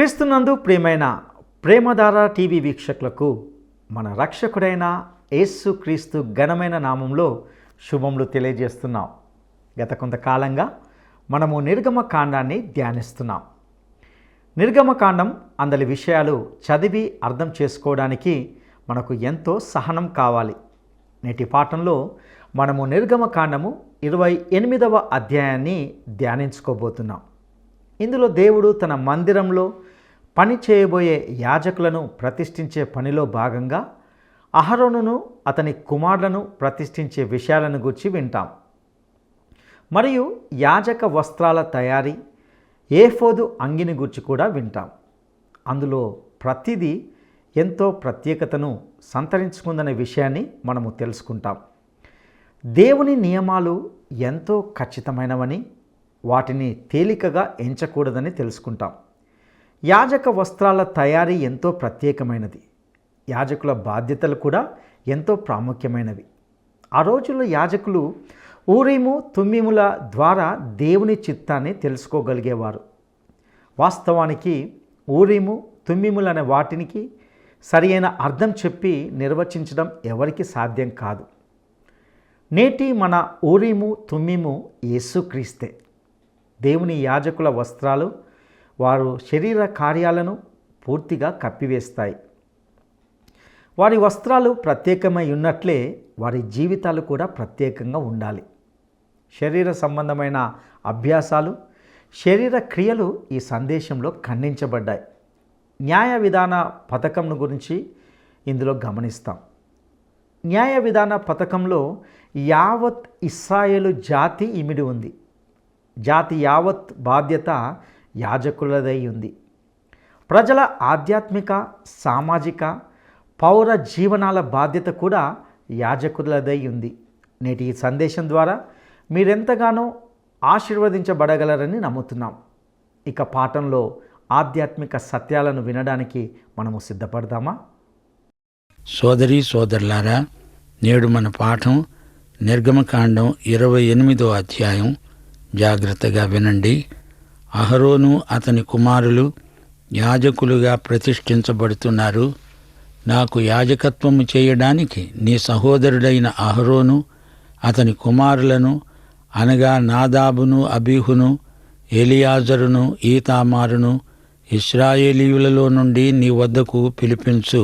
క్రీస్తునందు ప్రియమైన ప్రేమధార టీవీ వీక్షకులకు మన రక్షకుడైన యేసు క్రీస్తు ఘనమైన నామంలో శుభములు తెలియజేస్తున్నాం. గత కొంతకాలంగా మనము నిర్గమకాండాన్ని ధ్యానిస్తున్నాం. నిర్గమకాండం అందరి విషయాలు చదివి అర్థం చేసుకోవడానికి మనకు ఎంతో సహనం కావాలి. నేటి పాఠంలో మనము నిర్గమకాండము 28వ అధ్యాయాన్ని ధ్యానించుకోబోతున్నాం. ఇందులో దేవుడు తన మందిరంలో పని చేయబోయే యాజకులను ప్రతిష్ఠించే పనిలో భాగంగా అహరోనును అతని కుమారులను ప్రతిష్ఠించే విషయాలను గురించి వింటాం. మరియు యాజక వస్త్రాల తయారీ, ఏఫోదు అంగిని గురించి కూడా వింటాం. అందులో ప్రతిదీ ఎంతో ప్రత్యేకతను సంతరించుకుందనే విషయాన్ని మనము తెలుసుకుంటాం. దేవుని నియమాలు ఎంతో ఖచ్చితమైనవని, వాటిని తేలికగా ఎంచకూడదని తెలుసుకుంటాం. యాజక వస్త్రాల తయారీ ఎంతో ప్రత్యేకమైనది. యాజకుల బాధ్యతలు కూడా ఎంతో ప్రాముఖ్యమైనవి. ఆ రోజుల్లో యాజకులు ఊరీము తుమ్మీముల ద్వారా దేవుని చిత్తాన్ని తెలుసుకోగలిగేవారు. వాస్తవానికి ఊరీము తుమ్మీములు అనే వాటికి సరియైన అర్థం చెప్పి నిర్వచించడం ఎవరికి సాధ్యం కాదు. నేటి మన ఊరీము తుమ్మీము యేసుక్రీస్తే. దేవుని యాజకుల వస్త్రాలు వారు శరీర కార్యాలను పూర్తిగా కప్పివేస్తాయి. వారి వస్త్రాలు ప్రత్యేకమై ఉన్నట్లే వారి జీవితాలు కూడా ప్రత్యేకంగా ఉండాలి. శరీర సంబంధమైన అభ్యాసాలు, శరీర క్రియలు ఈ సందేశంలో ఖండించబడ్డాయి. న్యాయ విధాన పథకం గురించి ఇందులో గమనిస్తాం. న్యాయ విధాన పథకంలో యావత్ ఇశ్రాయేలు జాతి ఇమిడి ఉంది. జాతి యావత్ బాధ్యత యాజకులదై ఉంది. ప్రజల ఆధ్యాత్మిక, సామాజిక, పౌర జీవనాల బాధ్యత కూడా యాజకులదై ఉంది. నేటి ఈ సందేశం ద్వారా మీరెంతగానో ఆశీర్వదించబడగలరని నమ్ముతున్నాం. ఇక పాఠంలో ఆధ్యాత్మిక సత్యాలను వినడానికి మనము సిద్ధపడదామా? సోదరీ సోదరులారా, నేడు మన పాఠం నిర్గమకాండం 28వ అధ్యాయం. జాగ్రత్తగా వినండి. అహరోను అతని కుమారులు యాజకులుగా ప్రతిష్ఠించబడుతున్నారు. నాకు యాజకత్వము చేయడానికి నీ సహోదరుడైన అహరోను అతని కుమారులను అనగా నాదాబును, అబీహును, ఎలియాజరును, ఈతామారును ఇశ్రాయేలీయులలో నుండి నీ వద్దకు పిలిపించు.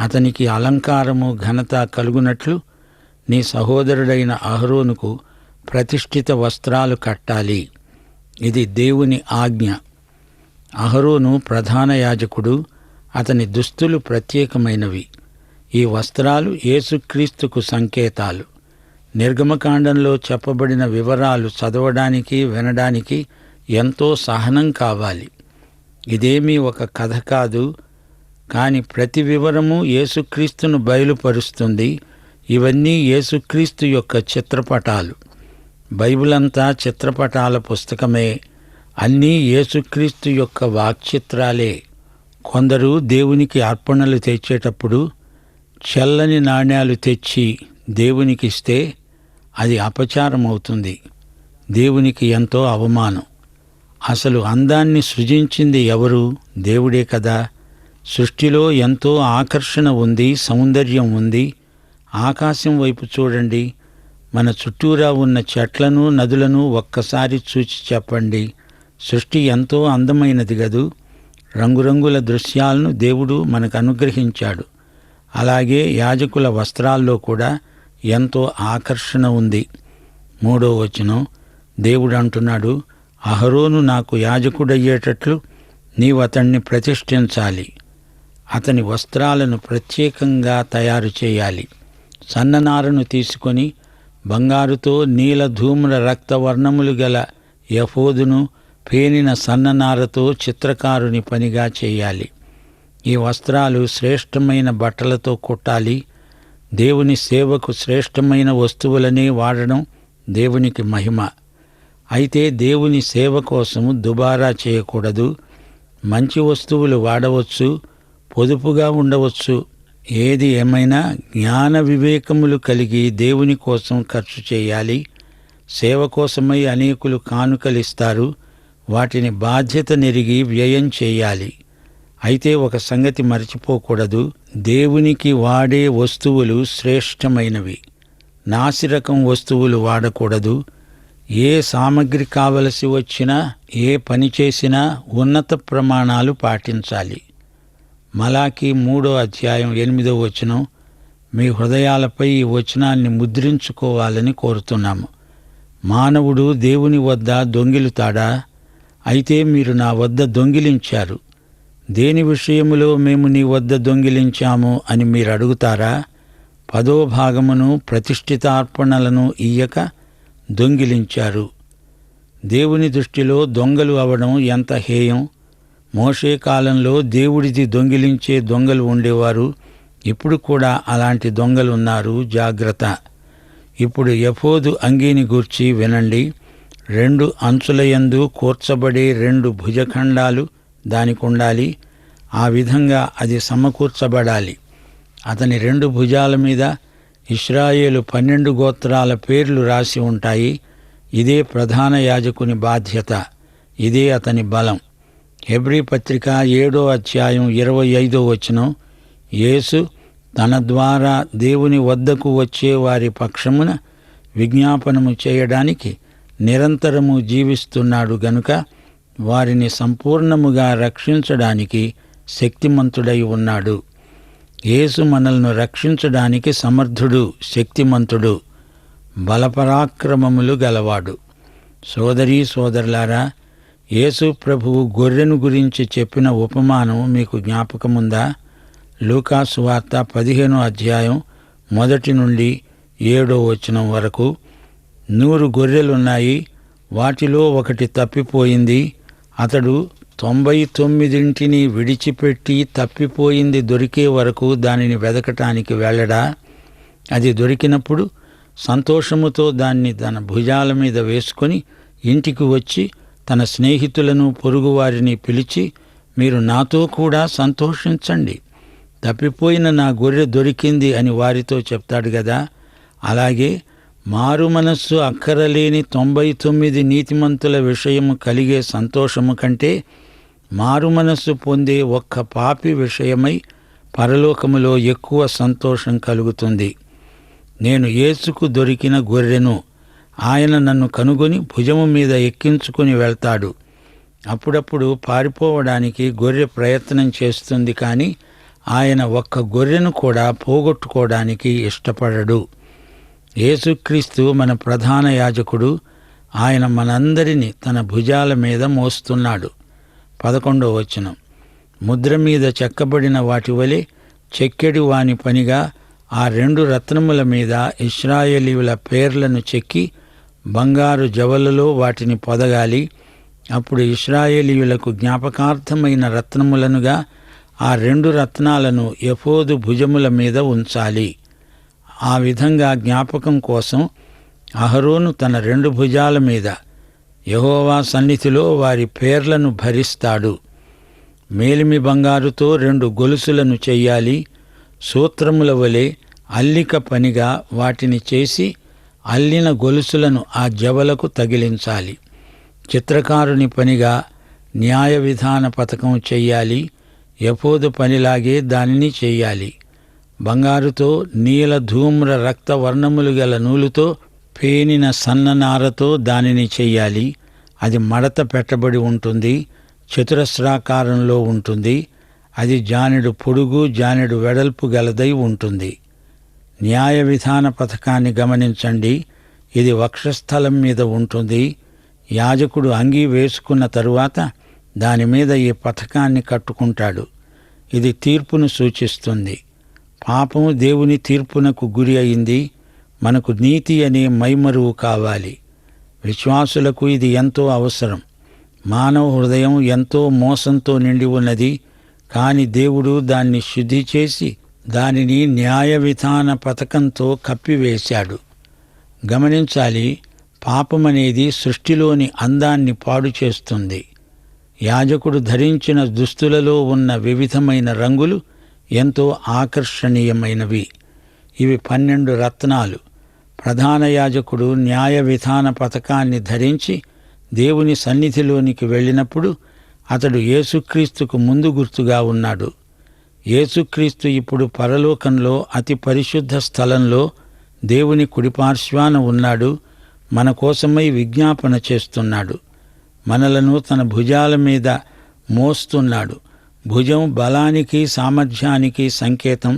అతనికి అలంకారము, ఘనత కలుగునట్లు నీ సహోదరుడైన అహరోనుకు ప్రతిష్ఠిత వస్త్రాలు కట్టాలి. ఇది దేవుని ఆజ్ఞ. అహరోను ప్రధాన యాజకుడు. అతని దుస్తులు ప్రత్యేకమైనవి. ఈ వస్త్రాలు యేసుక్రీస్తుకు సంకేతాలు. నిర్గమకాండంలో చెప్పబడిన వివరాలు చదవడానికి, వినడానికి ఎంతో సహనం కావాలి. ఇదేమీ ఒక కథ కాదు, కానీ ప్రతి వివరము యేసుక్రీస్తును బయలుపరుస్తుంది. ఇవన్నీ యేసుక్రీస్తు యొక్క చిత్రపటాలు. బైబిల్ అంతా చిత్రపటాల పుస్తకమే. అన్నీ యేసుక్రీస్తు యొక్క వాక్చిత్రాలే. కొందరు దేవునికి అర్పణలు తెచ్చేటప్పుడు చెల్లని నాణ్యాలు తెచ్చి దేవునికి ఇస్తే అది అపచారం అవుతుంది. దేవునికి ఎంతో అవమానం. అసలు అందాన్ని సృజించింది ఎవరు? దేవుడే కదా. సృష్టిలో ఎంతో ఆకర్షణ ఉంది, సౌందర్యం ఉంది. ఆకాశం వైపు చూడండి. మన చుట్టూరా ఉన్న చెట్లను, నదులను ఒక్కసారి చూచి చెప్పండి. సృష్టి ఎంతో అందమైనది గదు. రంగురంగుల దృశ్యాలను దేవుడు మనకు అనుగ్రహించాడు. అలాగే యాజకుల వస్త్రాల్లో కూడా ఎంతో ఆకర్షణ ఉంది. 3వ వచనం, దేవుడు అంటున్నాడు, అహరోను నాకు యాజకుడయ్యేటట్లు నీవు అతణ్ణి ప్రతిష్ఠించాలి. అతని వస్త్రాలను ప్రత్యేకంగా తయారు చేయాలి. సన్ననారను తీసుకొని బంగారుతో నీల ధూమ్ర రక్తవర్ణములు గల ఎఫోదును పేనిన సన్ననారతో చిత్రకారుని పనిగా చేయాలి. ఈ వస్త్రాలు శ్రేష్టమైన బట్టలతో కుట్టాలి. దేవుని సేవకు శ్రేష్టమైన వస్తువులనే వాడడం దేవునికి మహిమ. అయితే దేవుని సేవ కోసం దుబారా చేయకూడదు. మంచి వస్తువులు వాడవచ్చు, పొదుపుగా ఉండవచ్చు. ఏది ఏమైనా జ్ఞాన వివేకములు కలిగి దేవుని కోసం ఖర్చు చేయాలి. సేవ కోసమై అనేకులు కానుకలిస్తారు. వాటిని బాధ్యత నెరిగి వ్యయం చేయాలి. అయితే ఒక సంగతి మర్చిపోకూడదు, దేవునికి వాడే వస్తువులు శ్రేష్టమైనవి. నాసిరకం వస్తువులు వాడకూడదు. ఏ సామగ్రి కావలసి వచ్చినా, ఏ పని చేసినా ఉన్నత ప్రమాణాలు పాటించాలి. మలాకి 3:8 మీ హృదయాలపై ఈ వచనాన్ని ముద్రించుకోవాలని కోరుతున్నాము. మానవుడు దేవుని వద్ద దొంగిలుతాడా? అయితే మీరు నా వద్ద దొంగిలించారు. దేని విషయములో మేము నీ వద్ద దొంగిలించాము అని మీరు అడుగుతారా? 10వ భాగమును ప్రతిష్ఠితార్పణలను ఇయ్యక దొంగిలించారు. దేవుని దృష్టిలో దొంగలు అవడం ఎంత హేయం! మోషే కాలంలో దేవుడిది దొంగిలించే దొంగలు ఉండేవారు. ఇప్పుడు కూడా అలాంటి దొంగలున్నారు. జాగ్రత్త. ఇప్పుడు ఎఫోదు అంగీని గూర్చి వినండి. 2 అంచులయందు కూర్చబడే 2 భుజఖండాలు దానికుండాలి. ఆ విధంగా అది సమకూర్చబడాలి. అతని 2 భుజాల మీద ఇశ్రాయేలు 12 గోత్రాల పేర్లు రాసి ఉంటాయి. ఇదే ప్రధాన యాజకుని బాధ్యత. ఇదే అతని బలం. హెబ్రీ పత్రిక 7:25 యేసు తన ద్వారా దేవుని వద్దకు వచ్చే వారి పక్షమున విజ్ఞాపనము చేయడానికి నిరంతరము జీవిస్తున్నాడు గనుక వారిని సంపూర్ణముగా రక్షించడానికి శక్తిమంతుడై ఉన్నాడు. యేసు మనల్ని రక్షించడానికి సమర్థుడు, శక్తిమంతుడు, బలపరాక్రమములు గలవాడు. సోదరీ సోదరులారా, యేసు ప్రభువు గొర్రెను గురించి చెప్పిన ఉపమానం మీకు జ్ఞాపకముందా? లూకాసు వార్త 15:1-7 వరకు. 100 గొర్రెలున్నాయి. వాటిలో ఒకటి తప్పిపోయింది. అతడు 99 విడిచిపెట్టి తప్పిపోయింది దొరికే వరకు దానిని వెదకటానికి వెళ్ళడా? అది దొరికినప్పుడు సంతోషముతో దాన్ని తన భుజాల మీద వేసుకొని ఇంటికి వచ్చి తన స్నేహితులను, పొరుగువారిని పిలిచి, మీరు నాతో కూడా సంతోషించండి, తప్పిపోయిన నా గొర్రె దొరికింది అని వారితో చెప్తాడు గదా. అలాగే మారు మనస్సు అక్కరలేని 99 నీతిమంతుల విషయము కలిగే సంతోషము కంటే మారు మనస్సు పొందే ఒక్క పాపి విషయమై పరలోకములో ఎక్కువ సంతోషం కలుగుతుంది. నేను యేసుకు దొరికిన గొర్రెను. ఆయన నన్ను కనుగొని భుజము మీద ఎక్కించుకుని వెళ్తాడు. అప్పుడప్పుడు పారిపోవడానికి గొర్రె ప్రయత్నం చేస్తుంది, కానీ ఆయన ఒక్క గొర్రెను కూడా పోగొట్టుకోవడానికి ఇష్టపడడు. యేసుక్రీస్తు మన ప్రధాన యాజకుడు. ఆయన మనందరినీ తన భుజాల మీద మోస్తున్నాడు. 11 ముద్ర మీద చెక్కబడిన వాటి వలె చెక్కెడి వాని పనిగా ఆ 2 రత్నముల మీద ఇశ్రాయేలీయుల పేర్లను చెక్కి బంగారు జవలలో వాటిని పొదగాలి. అప్పుడు ఇశ్రాయేలీయులకు జ్ఞాపకార్థమైన రత్నములనుగా ఆ 2 రత్నాలను ఎఫోదు భుజముల మీద ఉంచాలి. ఆ విధంగా జ్ఞాపకం కోసం అహరోను తన 2 భుజాల మీద యెహోవా సన్నిధిలో వారి పేర్లను భరిస్తాడు. మేలిమి బంగారుతో 2 గొలుసులను చెయ్యాలి. సూత్రముల వలె అల్లిక పనిగా వాటిని చేసి అల్లిన గొలుసులను ఆ జవలకు తగిలించాలి. చిత్రకారుని పనిగా న్యాయ విధాన పథకం చెయ్యాలి. ఎఫోదు పనిలాగే దానిని చెయ్యాలి. బంగారుతో, నీల ధూమ్ర రక్త వర్ణములు గల నూలుతో, పేనిన సన్ననారతో దానిని చెయ్యాలి. అది మడత పెట్టబడి ఉంటుంది. చతురస్రాకారంలో ఉంటుంది. అది జానెడు పొడుగు, జానెడు వెడల్పు గలదై ఉంటుంది. న్యాయ విధాన పథకాన్ని గమనించండి. ఇది వక్షస్థలం మీద ఉంటుంది. యాజకుడు అంగీ వేసుకున్న తరువాత దానిమీద ఈ పథకాన్ని కట్టుకుంటాడు. ఇది తీర్పును సూచిస్తుంది. పాపం దేవుని తీర్పునకు గురి అయింది. మనకు నీతి అనే మైమరువు కావాలి. విశ్వాసులకు ఇది ఎంతో అవసరం. మానవ హృదయం ఎంతో మోసంతో నిండి ఉన్నది. కాని దేవుడు దాన్ని శుద్ధి చేసి దానిని న్యాయ విధాన పథకంతో కప్పివేశాడు. గమనించాలి, పాపమనేది సృష్టిలోని అందాన్ని పాడు చేస్తుంది. యాజకుడు ధరించిన దుస్తులలో ఉన్న వివిధమైన రంగులు ఎంతో ఆకర్షణీయమైనవి. ఇవి 12 రత్నాలు. ప్రధాన యాజకుడు న్యాయ విధాన పథకాన్ని ధరించి దేవుని సన్నిధిలోనికి వెళ్ళినప్పుడు అతడు యేసుక్రీస్తుకు ముందు గుర్తుగా ఉన్నాడు. యేసుక్రీస్తు ఇప్పుడు పరలోకంలో అతి పరిశుద్ధ స్థలంలో దేవుని కుడిపార్శ్వాన ఉన్నాడు. మన కోసమై విజ్ఞాపన చేస్తున్నాడు. మనలను తన భుజాల మీద మోస్తున్నాడు. భుజం బలానికి సామర్థ్యానికి సంకేతం.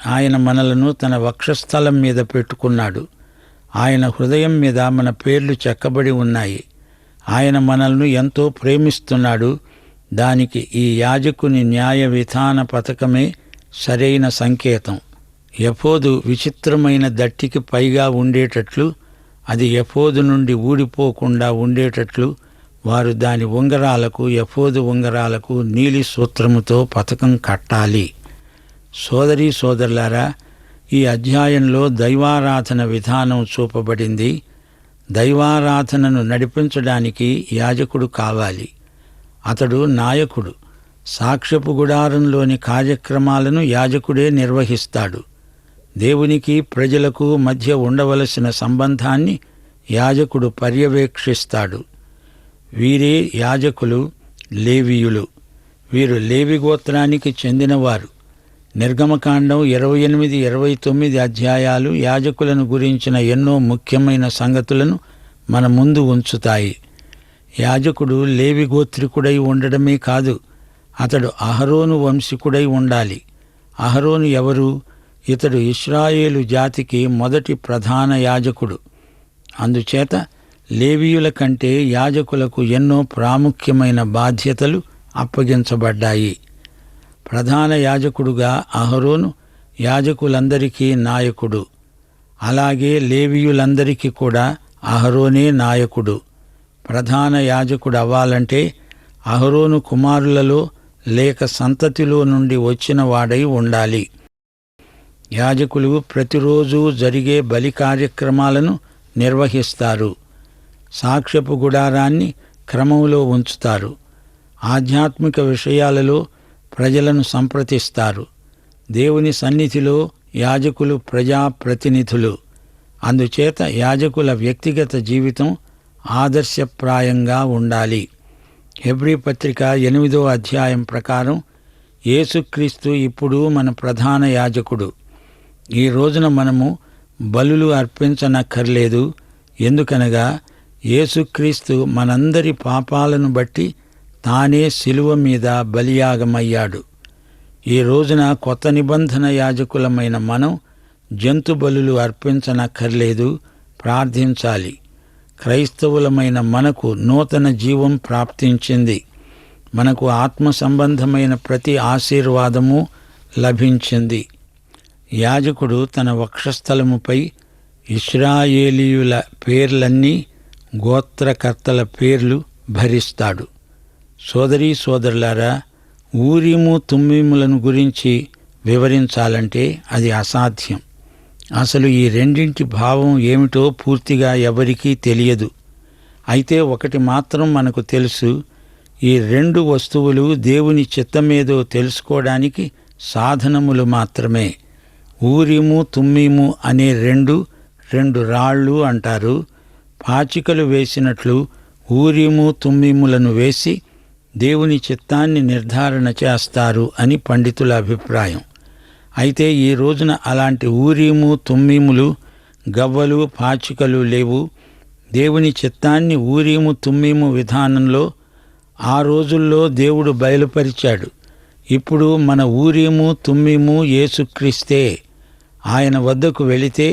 ఆయన మనలను తన వక్షస్థలం మీద పెట్టుకున్నాడు. ఆయన హృదయం మీద మన పేర్లు చెక్కబడి ఉన్నాయి. ఆయన మనల్ని ఎంతో ప్రేమిస్తున్నాడు. దానికి ఈ యాజకుని న్యాయ విధాన పథకమే సరైన సంకేతం. ఎఫోదు విచిత్రమైన దట్టికి పైగా ఉండేటట్లు, అది ఎఫోదు నుండి ఊడిపోకుండా ఉండేటట్లు వారు దాని ఉంగరాలకు, ఎఫోదు ఉంగరాలకు నీలి సూత్రముతో పథకం కట్టాలి. సోదరీ సోదరులారా, ఈ అధ్యాయంలో దైవారాధన విధానం చూపబడింది. దైవారాధనను నడిపించడానికి యాజకుడు కావాలి. అతడు నాయకుడు. సాక్ష్యపు గుడారంలోని కార్యక్రమాలను యాజకుడే నిర్వహిస్తాడు. దేవునికి ప్రజలకు మధ్య ఉండవలసిన సంబంధాన్ని యాజకుడు పర్యవేక్షిస్తాడు. వీరే యాజకులు, లేవీయులు. వీరు లేవి గోత్రానికి చెందినవారు. నిర్గమకాండం 28, 29 అధ్యాయాలు యాజకులను గురించిన ఎన్నో ముఖ్యమైన సంగతులను మన ముందు ఉంచుతాయి. యాజకుడు లేవి గోత్రికుడై ఉండడమే కాదు, అతడు అహరోను వంశీకుడై ఉండాలి. అహరోను ఎవరు? ఇతడు ఇశ్రాయేలు జాతికి మొదటి ప్రధాన యాజకుడు. అందుచేత లేవీయుల కంటే యాజకులకు ఎన్నో ప్రాముఖ్యమైన బాధ్యతలు అప్పగించబడ్డాయి. ప్రధాన యాజకుడుగా అహరోను యాజకులందరికీ నాయకుడు. అలాగే లేవీయులందరికీ కూడా అహరోనే నాయకుడు. ప్రధాన యాజకుడు అవ్వాలంటే అహరోను కుమారులలో లేక సంతతిలో నుండి వచ్చిన వాడై ఉండాలి. యాజకులు ప్రతిరోజు జరిగే బలి కార్యక్రమాలను నిర్వహిస్తారు. సాక్ష్యపు గుడారాన్ని క్రమంలో ఉంచుతారు. ఆధ్యాత్మిక విషయాలలో ప్రజలను సంప్రదిస్తారు. దేవుని సన్నిధిలో యాజకులు ప్రజాప్రతినిధులు. అందుచేత యాజకుల వ్యక్తిగత జీవితం ఆదర్శప్రాయంగా ఉండాలి. హెబ్రీ పత్రిక 8వ అధ్యాయం ప్రకారం యేసుక్రీస్తు ఇప్పుడు మన ప్రధాన యాజకుడు. ఈ రోజున మనము బలులు అర్పించనక్కర్లేదు. ఎందుకనగా యేసుక్రీస్తు మనందరి పాపాలను బట్టి తానే శిలువ మీద బలియాగమయ్యాడు. ఈ రోజున కొత్త నిబంధన యాజకులమైన మనం జంతు బలులు అర్పించనక్కర్లేదు, ప్రార్థించాలి. క్రైస్తవులమైన మనకు నూతన జీవం ప్రాప్తించింది. మనకు ఆత్మ సంబంధమైన ప్రతి ఆశీర్వాదము లభించింది. యాజకుడు తన వక్షస్థలముపై ఇశ్రాయేలీయుల పేర్లన్నీ, గోత్రకర్తల పేర్లు భరిస్తాడు. సోదరీ సోదరులారా, ఊరీము తుమ్మీములను గురించి వివరించాలంటే అది అసాధ్యం. అసలు ఈ రెండింటి భావం ఏమిటో పూర్తిగా ఎవరికీ తెలియదు. అయితే ఒకటి మాత్రం మనకు తెలుసు, ఈ రెండు వస్తువులు దేవుని చిత్తమేదో తెలుసుకోవడానికి సాధనములు మాత్రమే. ఊరీము తుమ్మీము అనే రెండు రాళ్ళు అంటారు. పాచికలు వేసినట్లు ఊరీము తుమ్మీములను వేసి దేవుని చిత్తాన్ని నిర్ధారణ చేస్తారు అని పండితుల అభిప్రాయం. అయితే ఈ రోజున అలాంటి ఊరీము తుమ్మీములు, గవ్వలు, పాచికలు లేవు. దేవుని చిత్తాన్ని ఊరీము తుమ్మీము విధానంలో ఆ రోజుల్లో దేవుడు బయలుపరిచాడు. ఇప్పుడు మన ఊరీము తుమ్మీము యేసుక్రీస్తే. ఆయన వద్దకు వెళితే,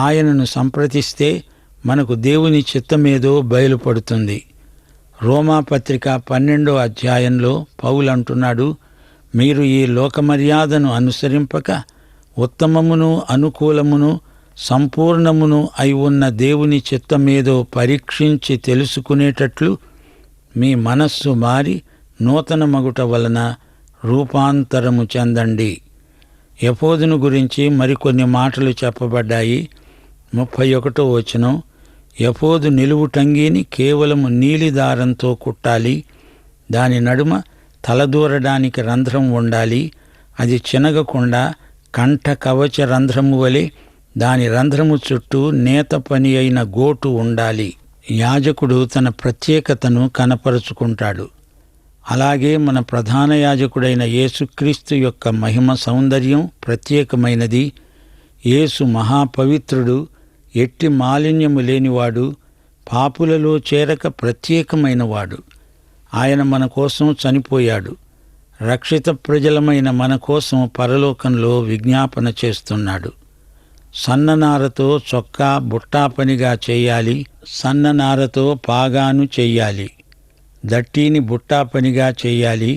ఆయనను సంప్రదిస్తే మనకు దేవుని చిత్తమేదో బయలుపడుతుంది. రోమాపత్రిక 12వ అధ్యాయంలో పౌలు అంటున్నాడు, మీరు ఈ లోకమర్యాదను అనుసరింపక ఉత్తమమును అనుకూలమును సంపూర్ణమును అయి ఉన్న దేవుని చిత్తమేదో పరీక్షించి తెలుసుకునేటట్లు మీ మనస్సు మారి నూతన మగుట వలన రూపాంతరము చెందండి. ఎఫోదును గురించి మరికొన్ని మాటలు చెప్పబడ్డాయి. 31వ వచనం, ఎఫోదు నిలువుటంగీని కేవలము నీలి దారంతో కుట్టాలి. దాని నడుమ తలదూరడానికి రంధ్రం ఉండాలి. అది చినగకుండా కంఠ కవచ రంధ్రము వలె దాని రంధ్రము చుట్టూ నేత పని అయిన గోటు ఉండాలి. యాజకుడు తన ప్రత్యేకతను కనపరుచుకుంటాడు. అలాగే మన ప్రధాన యాజకుడైన యేసుక్రీస్తు యొక్క మహిమ సౌందర్యం ప్రత్యేకమైనది. యేసు మహాపవిత్రుడు, ఎట్టి మాలిన్యము లేనివాడు, పాపులలో చేరక ప్రత్యేకమైనవాడు. ఆయన మన కోసం చనిపోయాడు. రక్షిత ప్రజలమైన మన కోసం పరలోకంలో విజ్ఞాపన చేస్తున్నాడు. సన్ననారతో చొక్కా బుట్టాపనిగా చేయాలి, సన్ననారతో పాగాను చెయ్యాలి. దట్టీని బుట్టాపనిగా చెయ్యాలి.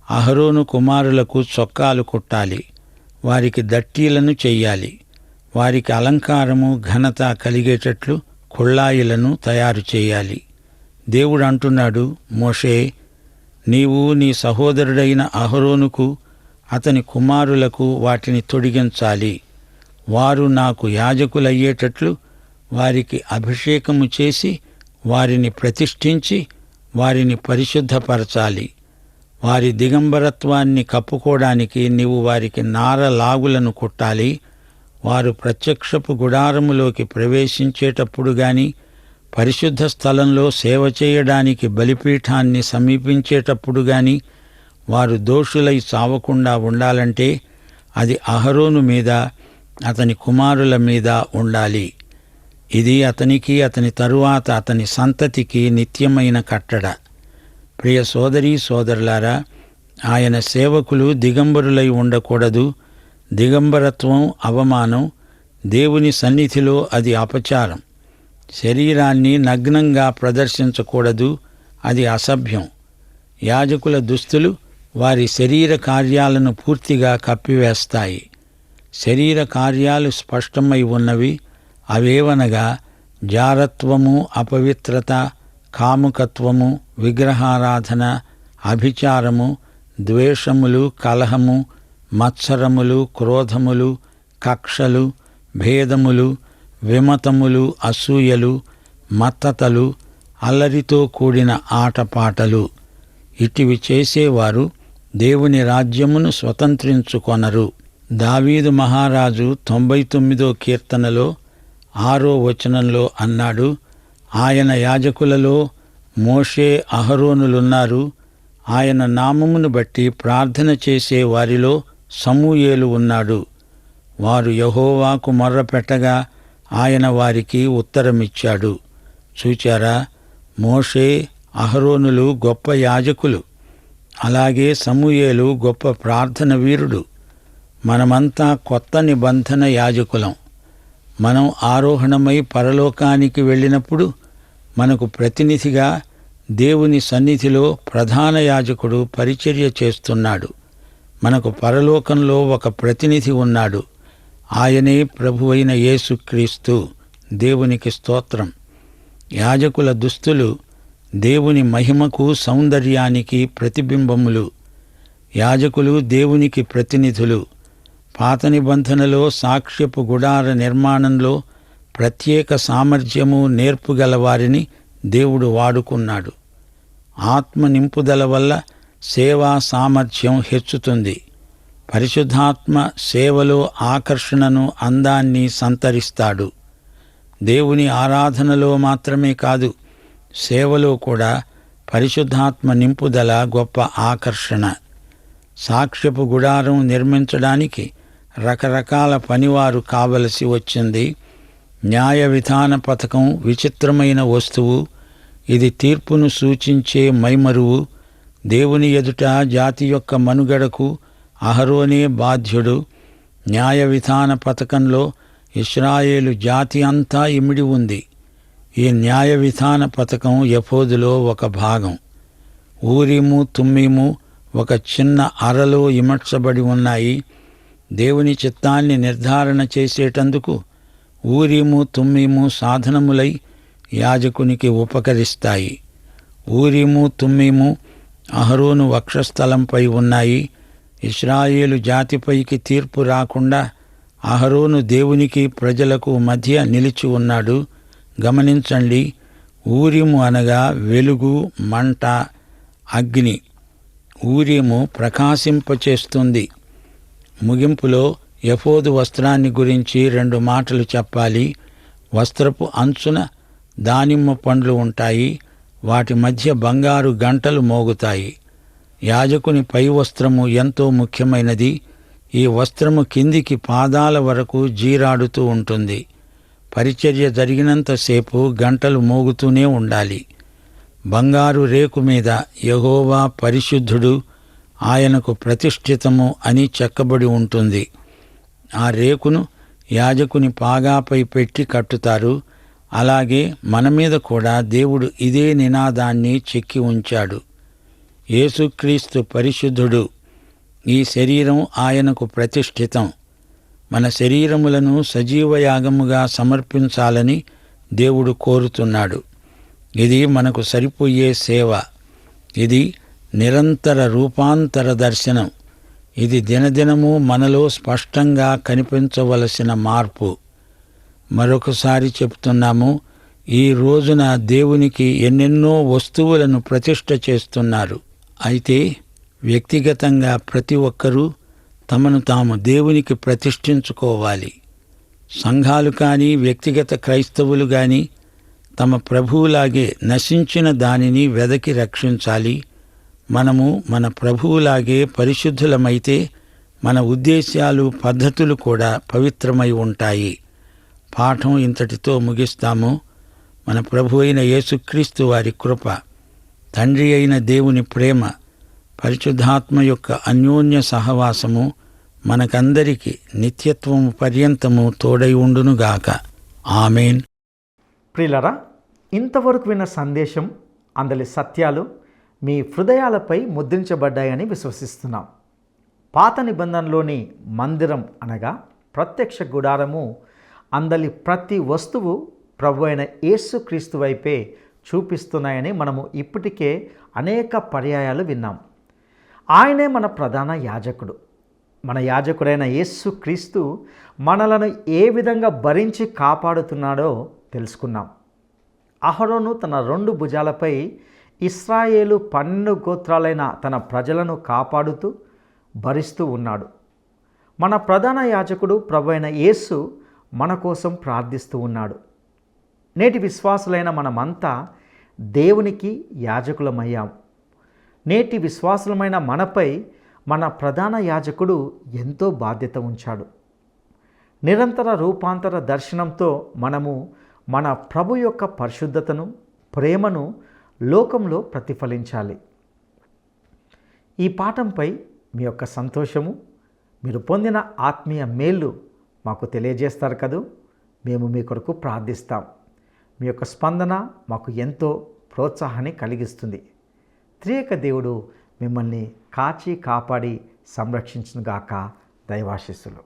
అహరోను కుమారులకు చొక్కాలు కుట్టాలి, వారికి దట్టీలను చెయ్యాలి. వారికి అలంకారము ఘనత కలిగేటట్లు కుళ్ళాయిలను తయారు చేయాలి. దేవుడు అంటున్నాడు, మోషే, నీవు నీ సహోదరుడైన అహరోనుకు అతని కుమారులకు వాటిని తొడిగించాలి. వారు నాకు యాజకులయ్యేటట్లు వారికి అభిషేకము చేసి వారిని ప్రతిష్ఠించి వారిని పరిశుద్ధపరచాలి. వారి దిగంబరత్వాన్ని కప్పుకోవడానికి నీవు వారికి నార లాగులను కుట్టాలి. వారు ప్రత్యక్షపు గుడారములోకి ప్రవేశించేటప్పుడు గాని, పరిశుద్ధ స్థలంలో సేవ చేయడానికి బలిపీఠాన్ని సమీపించేటప్పుడు గాని వారు దోషులై చావకుండా ఉండాలంటే అది అహరోను మీద, అతని కుమారుల మీద ఉండాలి. ఇది అతనికి, అతని తరువాత అతని సంతతికి నిత్యమైన కట్టడ. ప్రియ సోదరీ సోదరులారా, ఆయన సేవకులు దిగంబరులై ఉండకూడదు. దిగంబరత్వం అవమానం, దేవుని సన్నిధిలో అది అపచారం. శరీరాన్ని నగ్నంగా ప్రదర్శించకూడదు, అది అసభ్యం. యాజకుల దుస్తులు వారి శరీర కార్యాలను పూర్తిగా కప్పివేస్తాయి. శరీర కార్యాలు స్పష్టమై ఉన్నవి. అవేవనగా జారత్వము, అపవిత్రత, కాముకత్వము, విగ్రహారాధన, అభిచారము, ద్వేషములు, కలహము, మత్సరములు, క్రోధములు, కక్షలు, భేదములు, విమతములు, అసూయలు, మత్తతలు, అల్లరితో కూడిన ఆటపాటలు. ఇటివి చేసేవారు దేవుని రాజ్యమును స్వతంత్రించుకొనరు. దావీదు మహారాజు 99వ కీర్తనలో 6వ వచనంలో అన్నాడు, ఆయన యాజకులలో మోషే, అహరోనులున్నారు. ఆయన నామమును బట్టి ప్రార్థన చేసే వారిలో సమూయేలు ఉన్నాడు. వారు యెహోవాకు మొర్రపెట్టగా ఆయన వారికి ఉత్తరమిచ్చాడు. చూచారా, మోషే, అహరోనులు గొప్ప యాజకులు. అలాగే సమూయేలు గొప్ప ప్రార్థన వీరుడు. మనమంతా కొత్త నిబంధన యాజకులం. మనం ఆరోహణమై పరలోకానికి వెళ్ళినప్పుడు మనకు ప్రతినిధిగా దేవుని సన్నిధిలో ప్రధాన యాజకుడు పరిచర్య చేస్తున్నాడు. మనకు పరలోకంలో ఒక ప్రతినిధి ఉన్నాడు. ఆయనే ప్రభువైన యేసుక్రీస్తు. దేవునికి స్తోత్రం. యాజకుల దుస్తులు దేవుని మహిమకు, సౌందర్యానికి ప్రతిబింబములు. యాజకులు దేవునికి ప్రతినిధులు. పాత నిబంధనలో సాక్ష్యపు గుడార నిర్మాణంలో ప్రత్యేక సామర్థ్యము, నేర్పుగల వారిని దేవుడు వాడుకున్నాడు. ఆత్మ నింపుదల వల్ల సేవా సామర్థ్యం హెచ్చుతుంది. పరిశుద్ధాత్మ సేవలో ఆకర్షణను, అందాన్ని సంతరిస్తాడు. దేవుని ఆరాధనలో మాత్రమే కాదు, సేవలో కూడా పరిశుద్ధాత్మ నింపుదల గొప్ప ఆకర్షణ. సాక్ష్యపు గుడారం నిర్మించడానికి రకరకాల పనివారు కావలసి వచ్చింది. న్యాయ విధాన పథకం విచిత్రమైన వస్తువు. ఇది తీర్పును సూచించే మైమరువు. దేవుని ఎదుట జాతి యొక్క మనుగడకు అహరోనే బాధ్యుడు. న్యాయ విధాన పథకంలో ఇశ్రాయేలు జాతి అంతా ఇమిడి ఉంది. ఈ న్యాయ విధాన పథకం ఎఫోదులో ఒక భాగం. ఊరీము, తుమ్మీము ఒక చిన్న అరలో ఇమడ్చబడి ఉన్నాయి. దేవుని చిత్తాన్ని నిర్ధారణ చేసేటందుకు ఊరీము, తుమ్మీము సాధనములై యాజకునికి ఉపకరిస్తాయి. ఊరీము, తుమ్మీము అహరోను వక్షస్థలంపై ఉన్నాయి. ఇశ్రాయేలు జాతిపైకి తీర్పు రాకుండా అహరోను దేవునికి, ప్రజలకు మధ్య నిలిచి ఉన్నాడు. గమనించండి, ఊరీము అనగా వెలుగు, మంట, అగ్ని. ఊరీము ప్రకాశింపచేస్తుంది. ముగింపులో ఎఫోదు వస్త్రాన్ని గురించి 2 మాటలు చెప్పాలి. వస్త్రపు అంచున దానిమ్మ పండ్లు ఉంటాయి, వాటి మధ్య బంగారు గంటలు మోగుతాయి. యాజకుని పై వస్త్రము ఎంతో ముఖ్యమైనది. ఈ వస్త్రము కిందికి పాదాల వరకు జీరాడుతూ ఉంటుంది. పరిచర్య జరిగినంతసేపు గంటలు మోగుతూనే ఉండాలి. బంగారు రేకు మీద యెహోవా పరిశుద్ధుడు, ఆయనకు ప్రతిష్ఠితము అని చెక్కబడి ఉంటుంది. ఆ రేకును యాజకుని పాగాపై పెట్టి కట్టుతారు. అలాగే మన మీద కూడా దేవుడు ఇదే నినాదాన్ని చెక్కి ఉంచాడు. యేసుక్రీస్తు పరిశుద్ధుడు, ఈ శరీరం ఆయనకు ప్రతిష్ఠితం. మన శరీరములను సజీవయాగముగా సమర్పించాలని దేవుడు కోరుతున్నాడు. ఇది మనకు సరిపోయే సేవ. ఇది నిరంతర రూపాంతర దర్శనం. ఇది దినదినము మనలో స్పష్టంగా కనిపించవలసిన మార్పు. మరొకసారి చెప్తున్నాము, ఈ రోజున దేవునికి ఎన్నెన్నో వస్తువులను ప్రతిష్ఠ చేస్తున్నారు. అయితే వ్యక్తిగతంగా ప్రతి ఒక్కరూ తమను తాము దేవునికి ప్రతిష్ఠించుకోవాలి. సంఘాలు కానీ వ్యక్తిగత క్రైస్తవులు కానీ తమ ప్రభువులాగే నశించిన దానిని వెదకి రక్షించాలి. మనము మన ప్రభువులాగే పరిశుద్ధులమైతే మన ఉద్దేశ్యాలు, పద్ధతులు కూడా పవిత్రమై ఉంటాయి. పాఠం ఇంతటితో ముగిస్తాము. మన ప్రభు అయిన యేసుక్రీస్తు వారి కృప, తండ్రి అయిన దేవుని ప్రేమ, పరిశుద్ధాత్మ యొక్క అన్యోన్య సహవాసము మనకందరికీ నిత్యత్వము పర్యంతము తోడై ఉండునుగాక. ఆమేన్. ప్రియులరా, ఇంతవరకు విన్న సందేశం, అందలి సత్యాలు మీ హృదయాలపై ముద్రించబడ్డాయని విశ్వసిస్తున్నాం. పాత నిబంధనలోని మందిరం అనగా ప్రత్యక్ష గుడారము, అందలి ప్రతి వస్తువు ప్రభు అయిన యేసుక్రీస్తు వైపే చూపిస్తున్నాయని మనము ఇప్పటికే అనేక పర్యాయాలు విన్నాం. ఆయనే మన ప్రధాన యాజకుడు. మన యాజకుడైన యేసుక్రీస్తు మనలను ఏ విధంగా భరించి కాపాడుతున్నాడో తెలుసుకున్నాం. అహరోను తన 2 భుజాలపై ఇశ్రాయేలు 12 గోత్రాలైన తన ప్రజలను కాపాడుతూ భరిస్తూ ఉన్నాడు. మన ప్రధాన యాజకుడు ప్రభు అయిన యేసు మన కోసం ప్రార్థిస్తూ ఉన్నాడు. నేటి విశ్వాసులైన మనమంతా దేవునికి యాజకులమయ్యాం. నేటి విశ్వాసులమైన మనపై మన ప్రధాన యాజకుడు ఎంతో బాధ్యత ఉంచాడు. నిరంతర రూపాంతర దర్శనంతో మనము మన ప్రభు యొక్క పరిశుద్ధతను, ప్రేమను లోకంలో ప్రతిఫలించాలి. ఈ పాఠంపై మీ యొక్క సంతోషము, మీరు పొందిన ఆత్మీయ మేళ్ళు మాకు తెలియజేస్తారు కదూ. మేము మీ కొరకు ప్రార్థిస్తాం. మీ యొక్క స్పందన మాకు ఎంతో ప్రోత్సాహాన్ని కలిగిస్తుంది. త్రియేక దేవుడు మిమ్మల్ని కాచి కాపాడి సంరక్షించునుగాక. దైవాశీస్సులు.